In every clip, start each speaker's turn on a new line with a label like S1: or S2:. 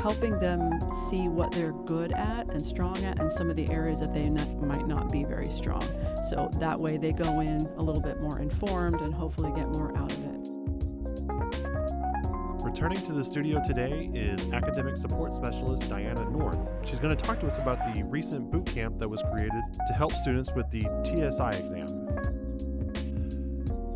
S1: helping them see what they're good at and strong at and some of the areas that they might not be very strong. So that way they go in a little bit more informed and hopefully get more out of it.
S2: Returning to the studio today is Academic Support Specialist Dianna North. She's going to talk to us about the recent boot camp that was created to help students with the TSI exam.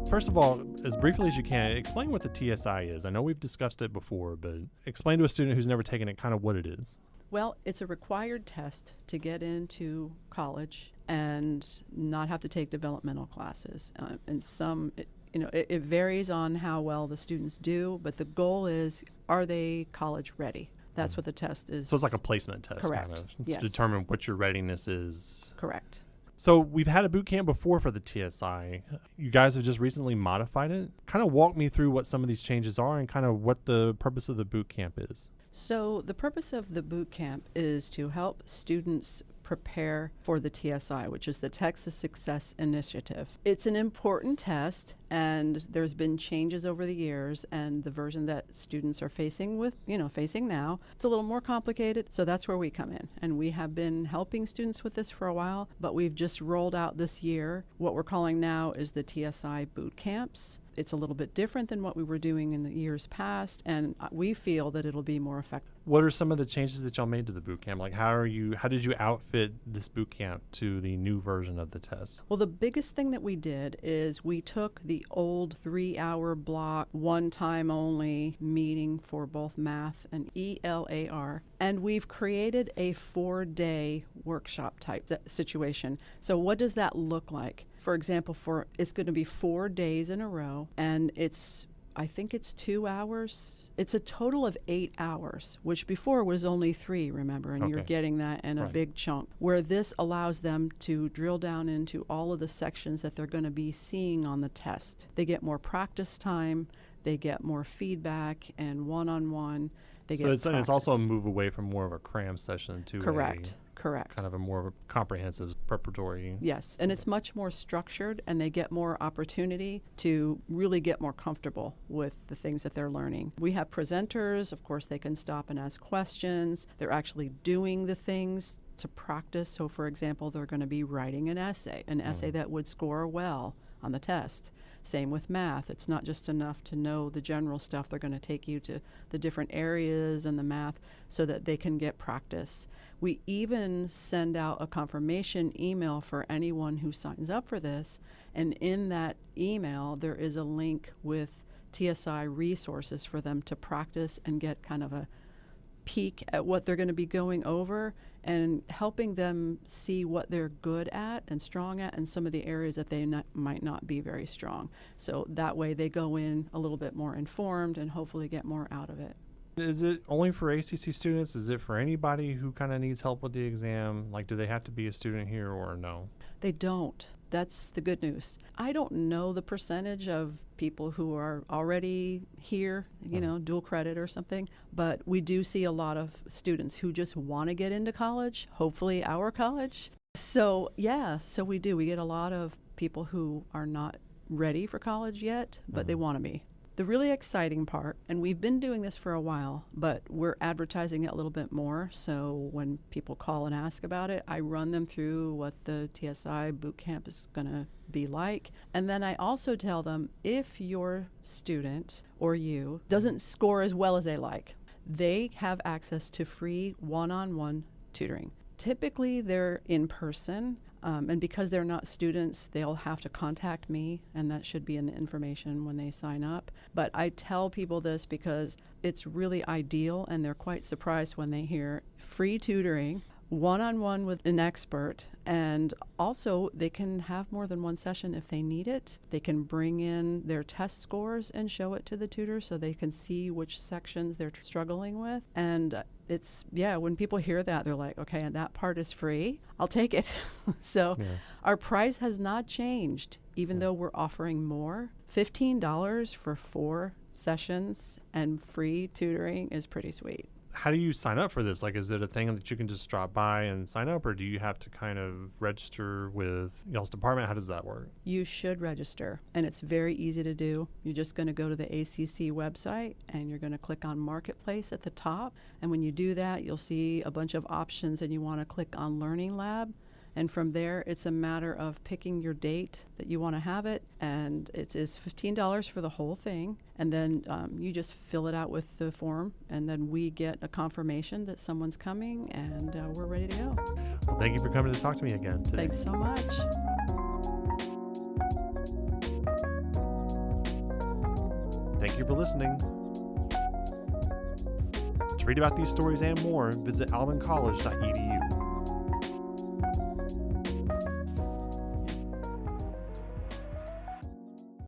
S2: First of all, as briefly as you can, explain what the TSI is. I know we've discussed it before, but explain to a student who's never taken it kind of what it is.
S1: Well, it's a required test to get into college and not have to take developmental classes. And some, it varies on how well the students do, but the goal is, are they college ready? That's what the test is.
S2: So it's like a placement test.
S1: Correct.
S2: Kind of. It's
S1: yes.
S2: to determine what your readiness is.
S1: Correct.
S2: So we've had a boot camp before for the TSI. You guys have just recently modified it. Kind of walk me through what some of these changes are and kind of what the purpose of the boot camp is.
S1: So the purpose of the boot camp is to help students prepare for the TSI, which is the Texas Success Initiative. It's an important test, and there's been changes over the years, and the version that students are facing now, it's a little more complicated, so that's where we come in. And we have been helping students with this for a while, but we've just rolled out this year what we're calling now is the TSI boot camps. It's a little bit different than what we were doing in the years past, and we feel that it'll be more effective.
S2: What are some of the changes that y'all made to the boot camp? Like how did you outfit this boot camp to the new version of the test?
S1: Well, the biggest thing that we did is we took the old 3-hour block, one time only meeting for both math and ELAR, and we've created a 4-day workshop type situation. So what does that look like? For example, it's going to be 4 days in a row, and I think it's 2 hours. It's a total of 8 hours, which before was only 3, remember, and you're getting that in a big chunk, where this allows them to drill down into all of the sections that they're going to be seeing on the test. They get more practice time, they get more feedback, and one-on-one, they get practice.
S2: It's also a move away from more of a cram session to
S1: Correct.
S2: Kind of a more comprehensive preparatory.
S1: Yes, and it's much more structured, and they get more opportunity to really get more comfortable with the things that they're learning. We have presenters. Of course, they can stop and ask questions. They're actually doing the things to practice. So, for example, they're going to be writing an essay that would score well on the test. Same with math. It's not just enough to know the general stuff. They're going to take you to the different areas in the math so that they can get practice. We even send out a confirmation email for anyone who signs up for this. And in that email, there is a link with TSI resources for them to practice and get kind of a peek at what they're going to be going over and helping them see what they're good at and strong at and some of the areas that they might not be very strong. So that way they go in a little bit more informed and hopefully get more out of it.
S2: Is it only for ACC students? Is it for anybody who kind of needs help with the exam? Like, do they have to be a student here or no?
S1: They don't. That's the good news. I don't know the percentage of people who are already here, dual credit or something, but we do see a lot of students who just want to get into college, hopefully our college. So we do. We get a lot of people who are not ready for college yet, but they want to be. The really exciting part, and we've been doing this for a while, but we're advertising it a little bit more. So when people call and ask about it, I run them through what the TSI boot camp is going to be like. And then I also tell them if your student or you doesn't score as well as they like, they have access to free one-on-one tutoring. Typically, they're in person. And because they're not students, they'll have to contact me, and that should be in the information when they sign up. But I tell people this because it's really ideal, and they're quite surprised when they hear free tutoring, one-on-one with an expert, and also they can have more than one session if they need it. They can bring in their test scores and show it to the tutor so they can see which sections they're struggling with. And when people hear that, they're like, okay, and that part is free, I'll take it. So our price has not changed, even though we're offering more. $15 for 4 sessions and free tutoring is pretty sweet.
S2: how do you sign up for this? Like, is it a thing that you can just drop by and sign up, or do you have to kind of register with y'all's department? How does that work?
S1: You should register, and it's very easy to do. You're just going to go to the ACC website, and you're going to click on Marketplace at the top. And when you do that, you'll see a bunch of options, and you want to click on Learning Lab. And from there, it's a matter of picking your date that you want to have it. And it's $15 for the whole thing. And then you just fill it out with the form. And then we get a confirmation that someone's coming, and we're ready to go.
S2: Well, thank you for coming to talk to me again today.
S1: Thanks so much.
S2: Thank you for listening. To read about these stories and more, visit alvincollege.edu.